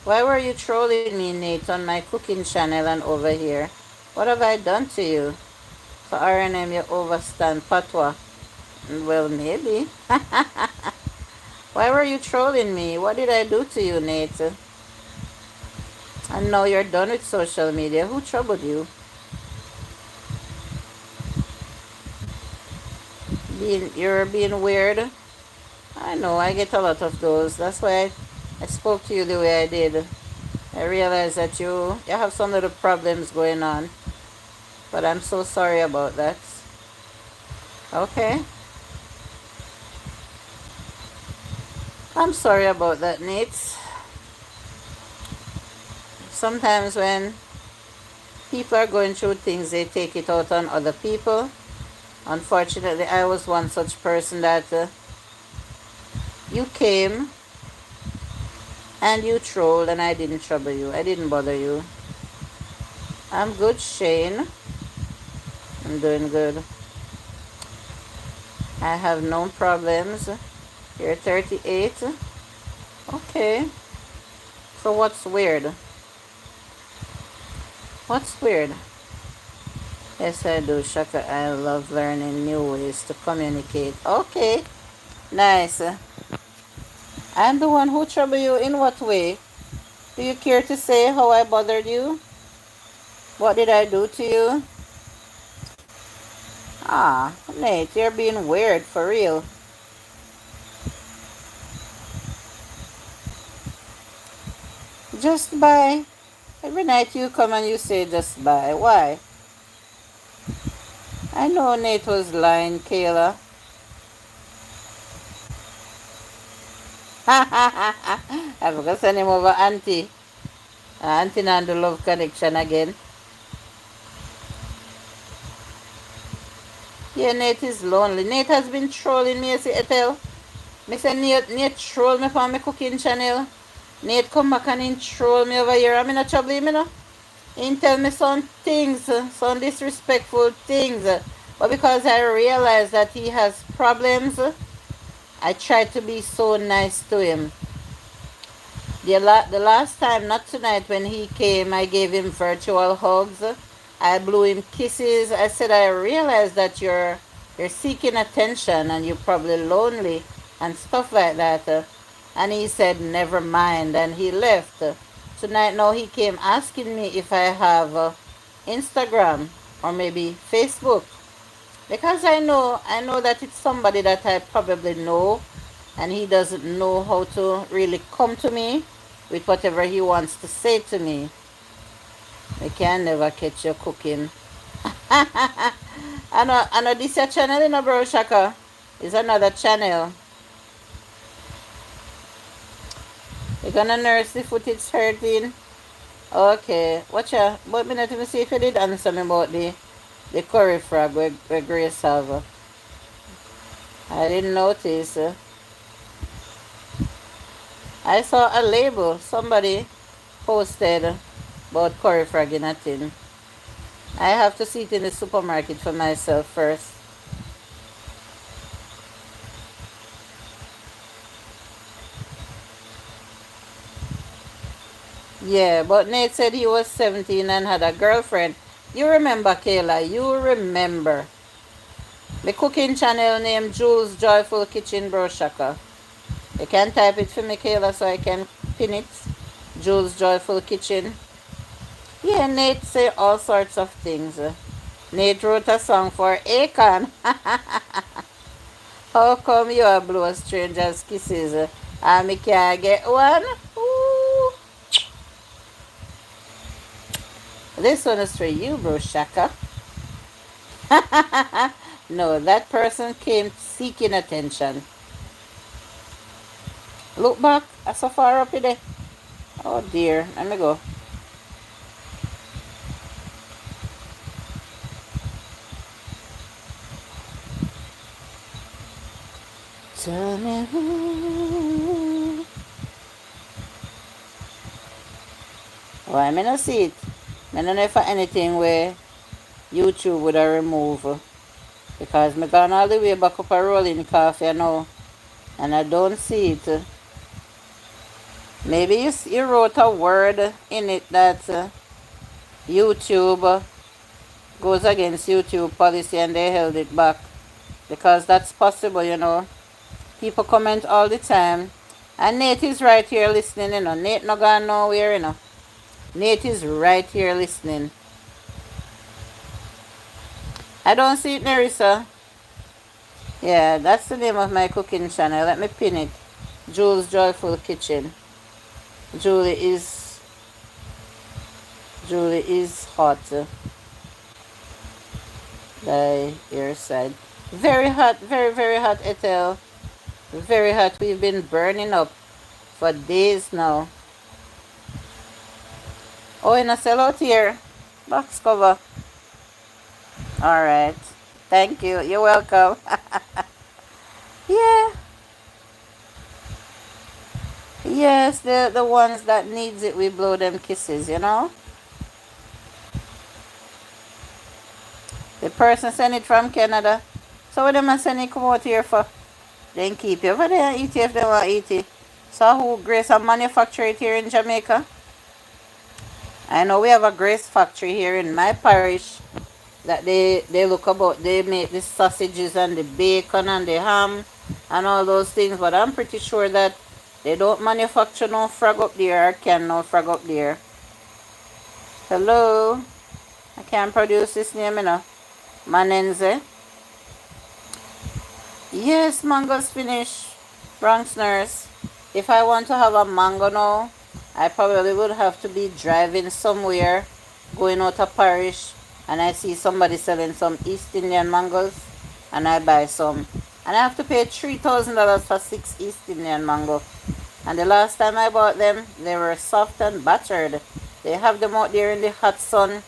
Why were you trolling me, Nate, on my cooking channel and over here? What have I done to you? For RNM, you overstand patois. Well, maybe. Why were you trolling me? What did I do to you, Nate? And now you're done with social media. Who troubled you? You're being weird. I know, I get a lot of those. That's why I spoke to you the way I did. I realized that you have some little problems going on. But I'm so sorry about that. Okay? I'm sorry about that, Nate. Sometimes when people are going through things, they take it out on other people. Unfortunately, I was one such person that you came and you trolled and I didn't trouble you. I didn't bother you. I'm good, Shane. I'm doing good. I have no problems. You're 38. Okay. So what's weird? What's weird? Yes, I do, Shaka. I love learning new ways to communicate. Okay. Nice. I'm the one who trouble you in what way? Do you care to say how I bothered you? What did I do to you? Ah, Nate, you're being weird for real. Just bye. Every night you come and you say just bye. Why? I know Nate was lying, Kayla. I'm gonna send him over Auntie. Auntie and the love connection again. Yeah, Nate is lonely. Nate has been trolling me, as Ethel. Me say Nate troll me for my cooking channel. Nate come back and he troll me over here. I'm in a trouble, you know. He tell me some things, some disrespectful things. But because I realize that he has problems, I try to be so nice to him. The last time, not tonight, when he came, I gave him virtual hugs. I blew him kisses. I said, I realize that you're seeking attention and you're probably lonely and stuff like that. And he said, never mind, and he left. Tonight now he came asking me if I have Instagram or maybe Facebook. Because I know that it's somebody that I probably know, and he doesn't know how to really come to me with whatever he wants to say to me. I can never catch you cooking. I know this your channel, you know, bro Shaka. It's another channel. You're gonna nurse the foot it's hurting. Okay. Watch out. But me not even see if you did answer me about the curry frog where Grace have. I didn't notice. I saw a label. Somebody posted about curry frog in a tin. I have to see it in the supermarket for myself first. Yeah, but Nate said he was 17 and had a girlfriend. You remember, Kayla? You remember. The cooking channel named Jules Joyful Kitchen Broshaka. You can type it for me, Kayla, so I can pin it. Jules Joyful Kitchen. Yeah, Nate say all sorts of things. Nate wrote a song for Akon. How come you are blow strangers kisses? And me can't get one? Ooh. This one is for you, bro Shaka. No, that person came seeking attention. Look back. I so far up there. Oh dear. Let me go. Tell me who. Oh, I may not see it. I don't know for anything where YouTube would have removed. Because me gone all the way back up a rolling coffee now. And I don't see it. Maybe you wrote a word in it that YouTube goes against YouTube policy and they held it back. Because that's possible, you know. People comment all the time. And Nate is right here listening, you know. Nate not gone nowhere, you know. Nate is right here listening. I don't see it, Nerissa. Yeah, that's the name of my cooking channel. Let me pin it. Jules Joyful Kitchen. Julie is hot by your side. Very hot, very, very hot, Ethel. Very hot. We've been burning up for days now. Oh, and a sell out here. Box cover. Alright. Thank you. You're welcome. Yeah. Yes, the ones that needs it, we blow them kisses, you know? The person send it from Canada. So what them send it come out here for? Then keep it over there and eat it if they want to eat it. So who Grace and manufacture it here in Jamaica? I know we have a Grace factory here in my parish that they look about. They make the sausages and the bacon and the ham and all those things. But I'm pretty sure that they don't manufacture no frog up there or can no frog up there. Hello? I can't produce this name, you know. Manenze. Yes, mango's finished. Bronx nurse. If I want to have a mango now, I probably would have to be driving somewhere, going out of parish, and I see somebody selling some East Indian mangoes, and I buy some. And I have to pay $3,000 for 6 East Indian mango. And the last time I bought them, they were soft and battered. They have them out there in the hot sun,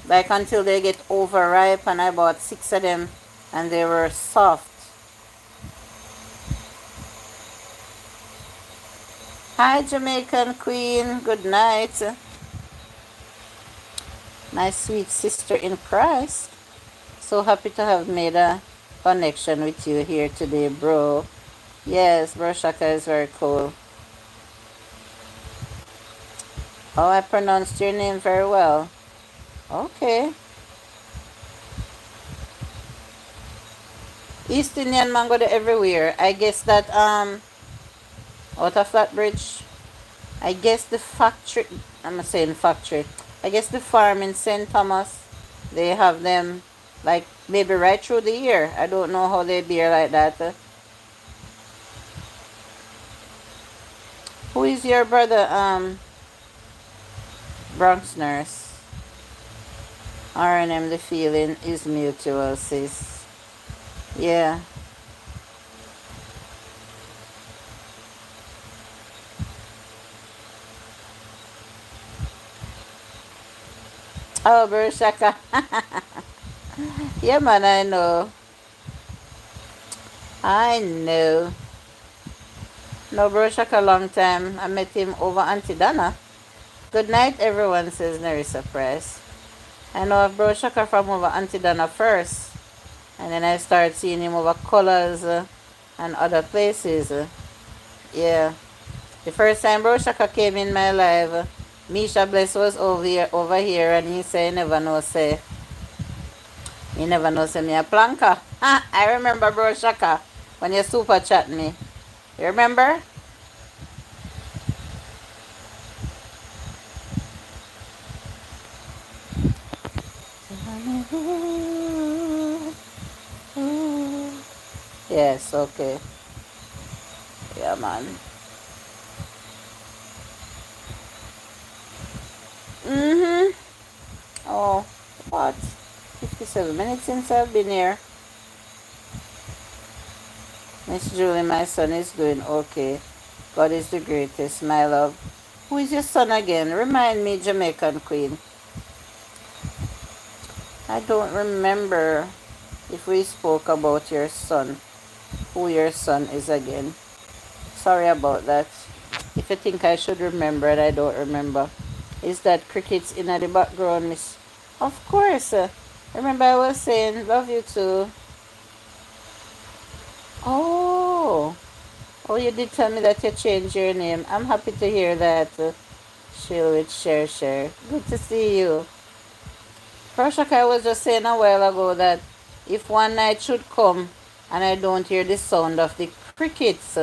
like until they get overripe, and I bought 6 of them, and they were soft. Hi, Jamaican Queen. Good night. My sweet sister in Christ. So happy to have made a connection with you here today, bro. Yes, Bro Shaka is very cool. Oh, I pronounced your name very well. Okay. East Indian mango to everywhere. I guess that out of that bridge, I guess the factory, I'm saying factory, I guess the farm in St. Thomas, they have them like maybe right through the year. I don't know how they bear like that. Who is your brother, Bronx nurse? R&M, the feeling is mutual, sis. Yeah. Oh, Bershaka. Yeah, man, I know. I know. No, Bershaka, long time. I met him over Auntie Donna. Good night, everyone, says Nerissa Price. I know of Bro Shaka from over Auntie Donna first, and then I started seeing him over Colors and other places. Yeah. The first time Bro Shaka came in my life, Misha Bless was over here, and he said, he never know say me a planka. Ha! I remember Bro Shaka when you super chat me. You remember? Yes, okay. Yeah, man. Mm-hmm. Oh, what? 57 minutes since I've been here. Miss Julie, my son is doing okay. God is the greatest, my love. Who is your son again? Remind me, Jamaican Queen. I don't remember if we spoke about your son. Who your son is again. Sorry about that. If you think I should remember and I don't remember. Is that crickets in the background, miss? Of course. Remember I was saying, love you too. Oh. Oh, you did tell me that you changed your name. I'm happy to hear that. Chill with Share. Good to see you. Prashak, I was just saying a while ago that if one night should come and I don't hear the sound of the crickets,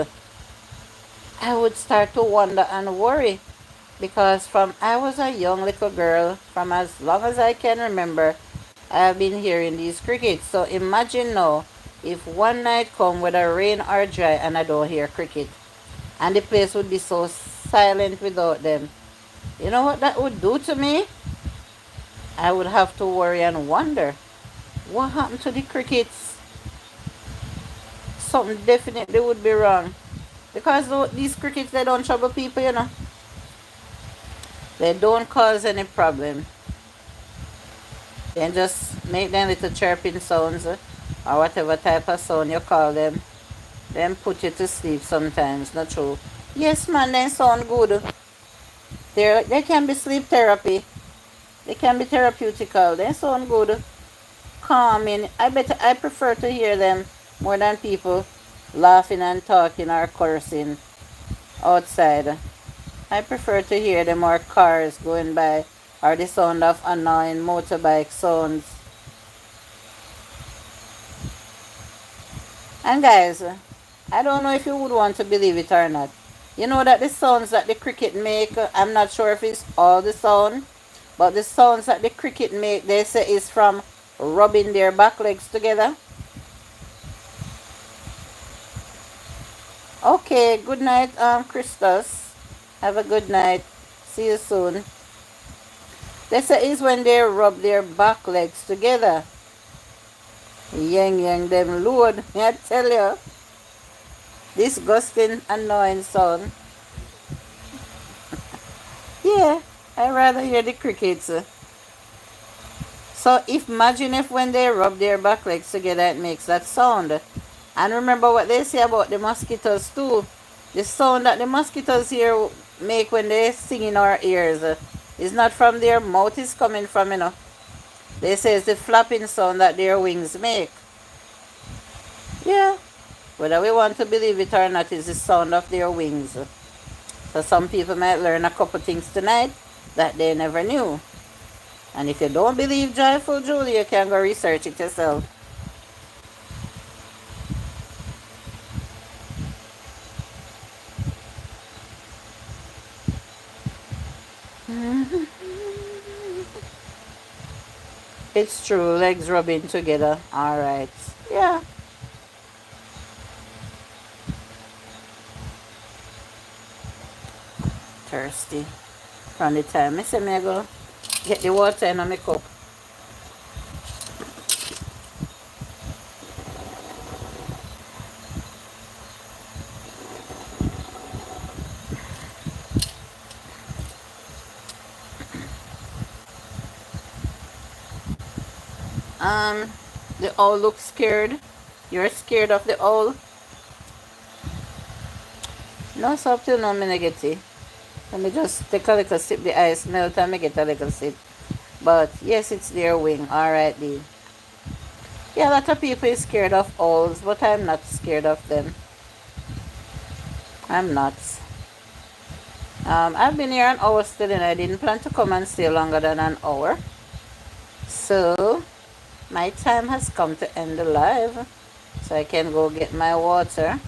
I would start to wonder and worry. Because from I was a young little girl, from as long as I can remember, I have been hearing these crickets. So imagine now, if one night come whether rain or dry and I don't hear cricket, and the place would be so silent without them. You know what that would do to me? I would have to worry and wonder, what happened to the crickets? Something definitely would be wrong. Because these crickets, they don't trouble people, you know. They don't cause any problem. They just make them little chirping sounds or whatever type of sound you call them. Then put you to sleep sometimes, not true. Yes, man, they sound good. They can be sleep therapy. They can be therapeutical. They sound good. Calming. I prefer to hear them more than people laughing and talking or cursing outside. I prefer to hear them or cars going by or the sound of annoying motorbike sounds. And guys, I don't know if you would want to believe it or not. You know that the sounds that the cricket make, I'm not sure if it's all the sound, but the sounds that the cricket make, they say is from rubbing their back legs together. Okay, good night, Christos. Have a good night. See you soon. They say is when they rub their back legs together. Yang them load. I tell you. Disgusting, annoying sound. Yeah, I rather hear the crickets. So imagine if when they rub their back legs together it makes that sound. And remember what they say about the mosquitoes too. The sound that the mosquitoes here make when they sing in our ears is not from their mouth, it's coming from, They say it's the flapping sound that their wings make. Yeah. Whether we want to believe it or not, it's the sound of their wings. So some people might learn a couple things tonight that they never knew. And if you don't believe Joyful Julie, you can go research it yourself. It's true, legs rubbing together. Alright. Yeah. Thirsty. From the time I say me go get the water in my cup. The owl looks scared. You're scared of the owl? No, so up till now, me not get it. Let me just take a little sip, the ice melt and me get a little sip. But yes, it's their wing. Alright, D. Yeah, a lot of people is scared of owls, but I'm not scared of them. I'm not. I've been here an hour still and I didn't plan to come and stay longer than an hour. So, my time has come to end the live. So I can go get my water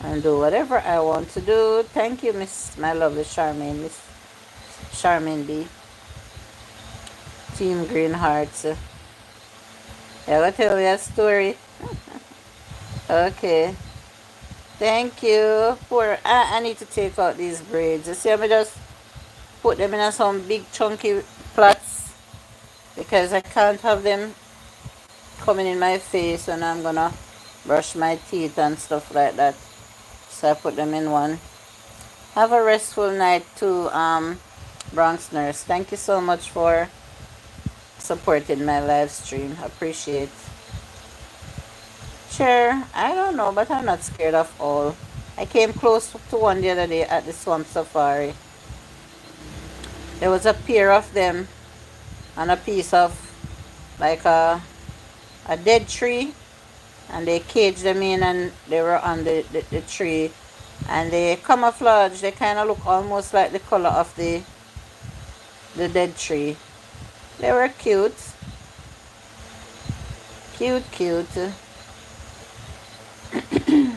and do whatever I want to do. Thank you, my lovely Charmaine, Miss Charmaine B. Team Green Hearts. Yeah, I'll tell you a story. Okay. Thank you. I need to take out these braids. You see, I just put them in some big chunky plots because I can't have them coming in my face when I'm gonna brush my teeth and stuff like that. So I put them in one. Have a restful night too, Bronx Nurse. Thank you so much for supporting my live stream. Appreciate. Sure, I don't know, but I'm not scared of all. I came close to one the other day at the Swamp Safari. There was a pair of them on a piece of like a dead tree, and they caged them in and they were on the tree, and they camouflage. They kind of look almost like the color of the dead tree. They were cute. Cute.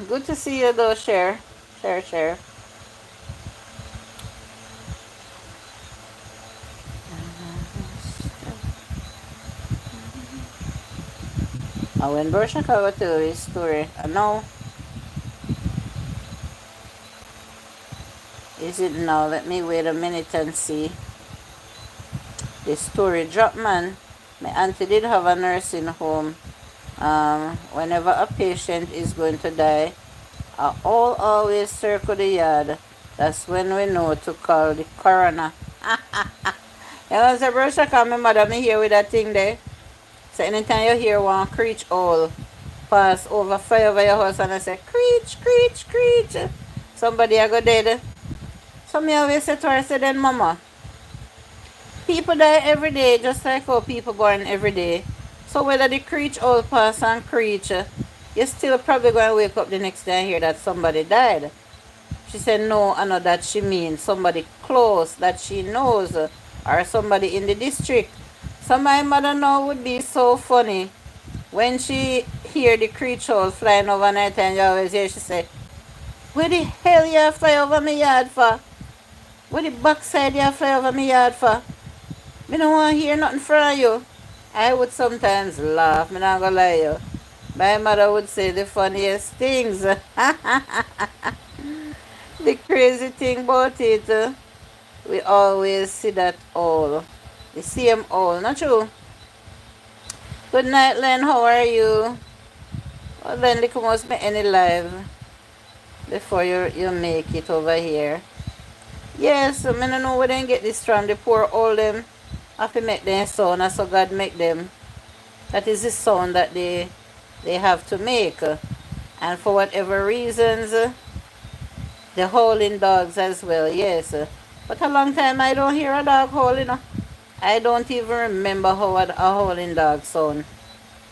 Good to see you though, Share. I went to Chicago to his story. No. Is it now? Let me wait a minute and see. The story drop, man. My auntie did have a nursing home. Whenever a patient is going to die, I always circle the yard. That's when we know to call the coroner. You know, say, bro, Shaka, my mother, me here with that thing there. So anytime you hear one creech owl pass over, fly over your house, and I say, creech, somebody I go dead. So me always say to her, I say, then mama, people die every day, just like how people born every day. So whether the creech owl pass and creech, you're still probably going to wake up the next day and hear that somebody died. She said, no, I know that she means somebody close that she knows, or somebody in the district. So my mother now would be so funny when she hear the creech owl flying over night, and you always hear she say, where the hell you fly over my yard for? Where the backside you fly over my yard for? Me don't want to hear nothing from you. I would sometimes laugh, me not gonna lie you. My mother would say the funniest things. The crazy thing about it, we always see that owl. The same owl, not true? Good night, Len, how are you? Well, Len, look must be any live before you make it over here. Yes, I don't know where they get this from. The poor owl them have to make their sound, so God make them. That is the sound that they have to make. And for whatever reasons, The howling dogs as well, yes. But a long time I don't hear a dog howling. I don't even remember how a howling dog sound.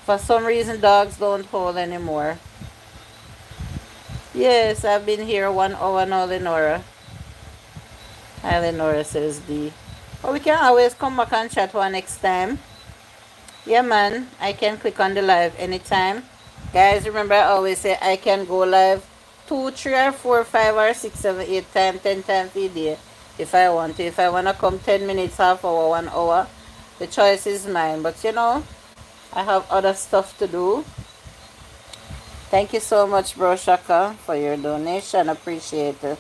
For some reason, dogs don't howl anymore. Yes, I've been here 1 hour now, Lenora. Hi, Lenora, says D. But we can always come back and chat one next time. Yeah, man, I can click on the live anytime. Guys, remember I always say I can go live 2, 3, or 4, 5, or 6, 7, 8 times, 10 times a day if I want to. If I want to come 10 minutes, half hour, 1 hour, the choice is mine. But you know, I have other stuff to do. Thank you so much, Bro Shaka, for your donation. Appreciate it.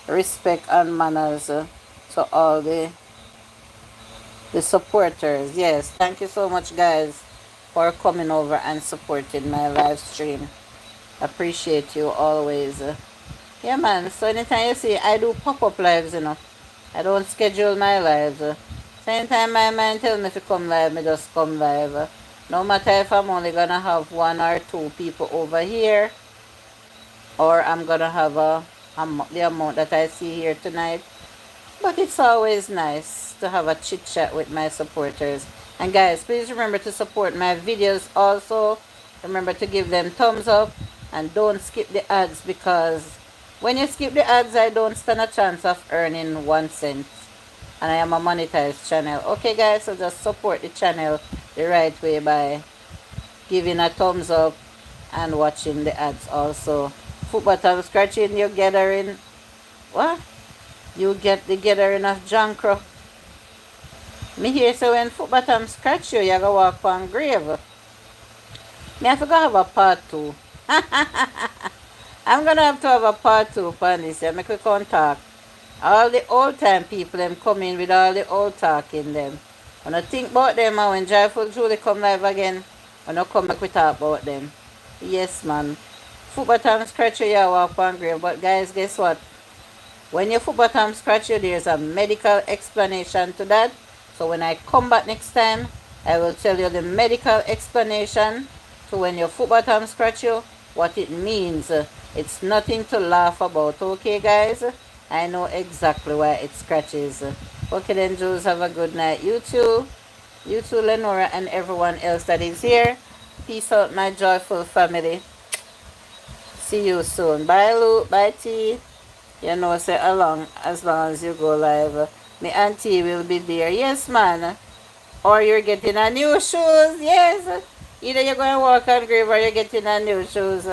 Respect and manners to all the supporters. Yes, thank you so much, guys, for coming over and supporting my live stream. Appreciate you always. Yeah, man. So anytime you see, I do pop-up lives, I don't schedule my lives. So anytime my mind tells me to come live, me just come live. No matter if I'm only gonna have 1 or 2 people over here, or I'm gonna have the amount that I see here tonight. But it's always nice to have a chit chat with my supporters. And guys, please remember to support my videos also. Remember to give them thumbs up and don't skip the ads, because when you skip the ads, I don't stand a chance of earning 1 cent. And I am a monetized channel. Okay guys, so just support the channel the right way by giving a thumbs up and watching the ads also. Foot bottom scratching, you're gathering. What? You get the gathering of Jankro. Me hear so when foot bottom scratch you, you go walk on grave. Me have to go have a part 2. I'm gonna have to have a part 2 upon this. I make a contact. All the old time people them come in with all the old talk in them. When I think about them and when Joyfuljulie come live again, when I come back we talk about them. Yes man. Foot bottom scratch you, you walk on grave. But guys, guess what? When your foot bottom scratch you, there's a medical explanation to that. So when I come back next time, I will tell you the medical explanation to when your foot bottom scratch you, what it means. It's nothing to laugh about, okay guys? I know exactly why it scratches. Okay then, Jules, have a good night. You too, Lenora, and everyone else that is here. Peace out, my joyful family. See you soon. Bye, Lou. Bye, T. You know, say along as long as you go live. My auntie will be there. Yes, man. Or you're getting a new shoes. Yes. Either you're going to walk on grave or you're getting a new shoes.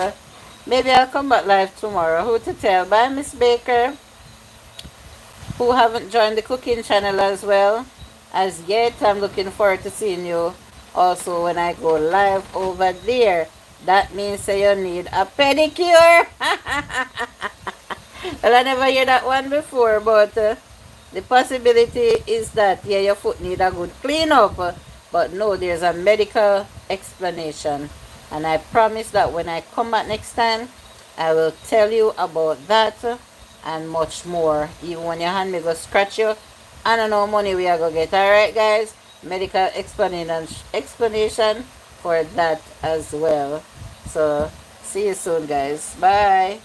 Maybe I'll come back live tomorrow. Who to tell? Bye, Miss Baker, who haven't joined the cooking channel as well as yet. I'm looking forward to seeing you also when I go live over there. That means that you need a pedicure. Well, I never hear that one before, but the possibility is that, yeah, your foot need a good clean up. But no, there's a medical explanation. And I promise that when I come back next time, I will tell you about that and much more. Even when your hand may go scratch you, I don't know money we are going to get. Alright, guys? Medical explanation for that as well. So, see you soon, guys. Bye.